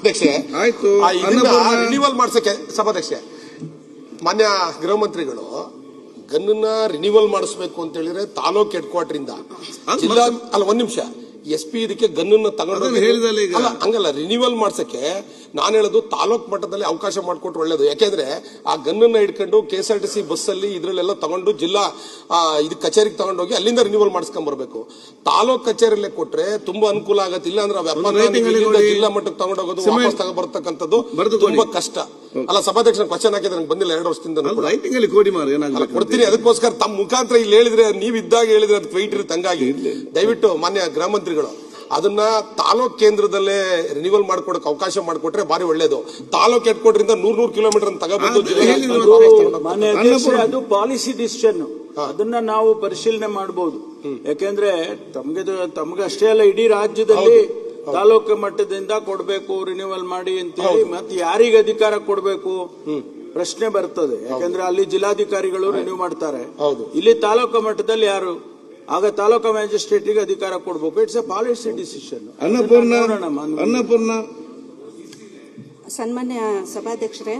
ಅಧ್ಯಕ್ಷೆ ಆಯ್ತು. ರಿನಿವಲ್ ಮಾಡ್ಸಕ್ಕೆ ಸಭಾಧ್ಯಕ್ಷೆ ಮಾನ್ಯ ಗೃಹ ಮಂತ್ರಿಗಳು ಗನ್ನ ರಿನಿವಲ್ ಮಾಡಿಸ್ಬೇಕು ಅಂತ ಹೇಳಿದ್ರೆ ತಾಲೂಕ್ ಹೆಡ್ ಕ್ವಾರ್ಟರ್ ಇಂದ ಜಿಲ್ಲಾ ಅಲ್ಲ ಒಂದ್ ನಿಮಿಷ SP ಇದಕ್ಕೆ ಗನ್ನ ತಗೊಂಡು ಹಂಗಲ್ಲ ರಿನಿವಲ್ ಮಾಡ್ಸಕ್ಕೆ ನಾನು ಹೇಳೋದು ತಾಲೂಕ್ ಮಟ್ಟದಲ್ಲಿ ಅವಕಾಶ ಮಾಡಿಕೊಟ್ರೆ ಒಳ್ಳೇದು. ಯಾಕೆಂದ್ರೆ ಆ ಗನ್ನ ಹಿಡ್ಕೊಂಡು KSRTC ಬಸ್ ಅಲ್ಲಿ ಇದ್ರಲ್ಲೆಲ್ಲ ತಗೊಂಡು ಜಿಲ್ಲಾ ಇದು ಕಚೇರಿಗೆ ತಗೊಂಡೋಗಿ ಅಲ್ಲಿಂದ ರಿನಿವಲ್ ಮಾಡಿಸ್ಕೊಂಡ್ ಬರ್ಬೇಕು. ತಾಲೂಕ್ ಕಚೇರಿಯಲ್ಲೇ ಕೊಟ್ರೆ ತುಂಬಾ ಅನುಕೂಲ ಆಗತ್ತೆ. ಇಲ್ಲ ಅಂದ್ರೆ ವ್ಯಾಪಾರ ಜಿಲ್ಲಾ ಮಟ್ಟಕ್ಕೆ ತಗೊಂಡೋಗೋದು ವಾಪಸ್ ತಗೊಂಡ್ಬರ್ತಕ್ಕಂಥದ್ದು ತುಂಬಾ ಕಷ್ಟ. ಅಲ್ಲ ಸಭಾಧ್ಯಕ್ಷ ಕ್ವಶನ್ ಹಾಕಿದ್ರೆ ನಂಗೆ ಬಂದಿಲ್ಲ 2 ವರ್ಷದಿಂದ ಕೊಡ್ತೀನಿ. ಅದಕ್ಕೋಸ್ಕರ ತಮ್ಮ ಮುಖಾಂತರ ಇಲ್ಲಿ ಹೇಳಿದ್ರೆ ನೀವಿದ್ದಾಗ ಹೇಳಿದ್ರೆ ಅದಕ್ಕೆ ವೈಟ್ ಇರುತ್ತೆ. ಹಂಗಾಗಿ ದಯವಿಟ್ಟು ಮಾನ್ಯ ಗೃಹ ಮಂತ್ರಿಗಳು ಅದನ್ನ ತಾಲೂಕ್ ಕೇಂದ್ರದಲ್ಲೇ ರಿನಿವಲ್ ಮಾಡ್ಕೊಡಕ್ ಅವಕಾಶ ಮಾಡಿಕೊಟ್ರೆ ಬಾರಿ ಒಳ್ಳೇದು. ತಾಲೂಕ್ ಹೆಡ್ ಕ್ವಾರ್ಟರ್ ಇಂದ 100 ಕಿಲೋಮೀಟರ್ ತಗೊಬಂದು ಅದು ಪಾಲಿಸಿ ಡಿಸಿಷನ್. ಅದನ್ನ ನಾವು ಪರಿಶೀಲನೆ ಮಾಡಬಹುದು. ಯಾಕೆಂದ್ರೆ ತಮ್ಗೆ ಅಷ್ಟೇ ಅಲ್ಲ, ಇಡೀ ರಾಜ್ಯದಲ್ಲಿ ತಾಲೂಕು ಮಟ್ಟದಿಂದ ಕೊಡಬೇಕು ರಿನಿವಲ್ ಮಾಡಿ ಅಂತೇಳಿ ಮತ್ತೆ ಯಾರಿಗೆ ಅಧಿಕಾರ ಕೊಡಬೇಕು ಪ್ರಶ್ನೆ ಬರ್ತದೆ. ಯಾಕಂದ್ರೆ ಅಲ್ಲಿ ಜಿಲ್ಲಾಧಿಕಾರಿಗಳು ರಿನ್ಯೂ ಮಾಡ್ತಾರೆ, ಇಲ್ಲಿ ತಾಲೂಕು ಮಟ್ಟದಲ್ಲಿ ಯಾರು, ಆಗ ತಾಲೂಕು ಮ್ಯಾಜಿಸ್ಟ್ರೇಟ್ಗೆ ಅಧಿಕಾರ ಕೊಡಬೇಕು. It's A policy decision. Annapurna ಸನ್ಮಾನ್ಯ ಸಭಾಧ್ಯಕ್ಷರೇ,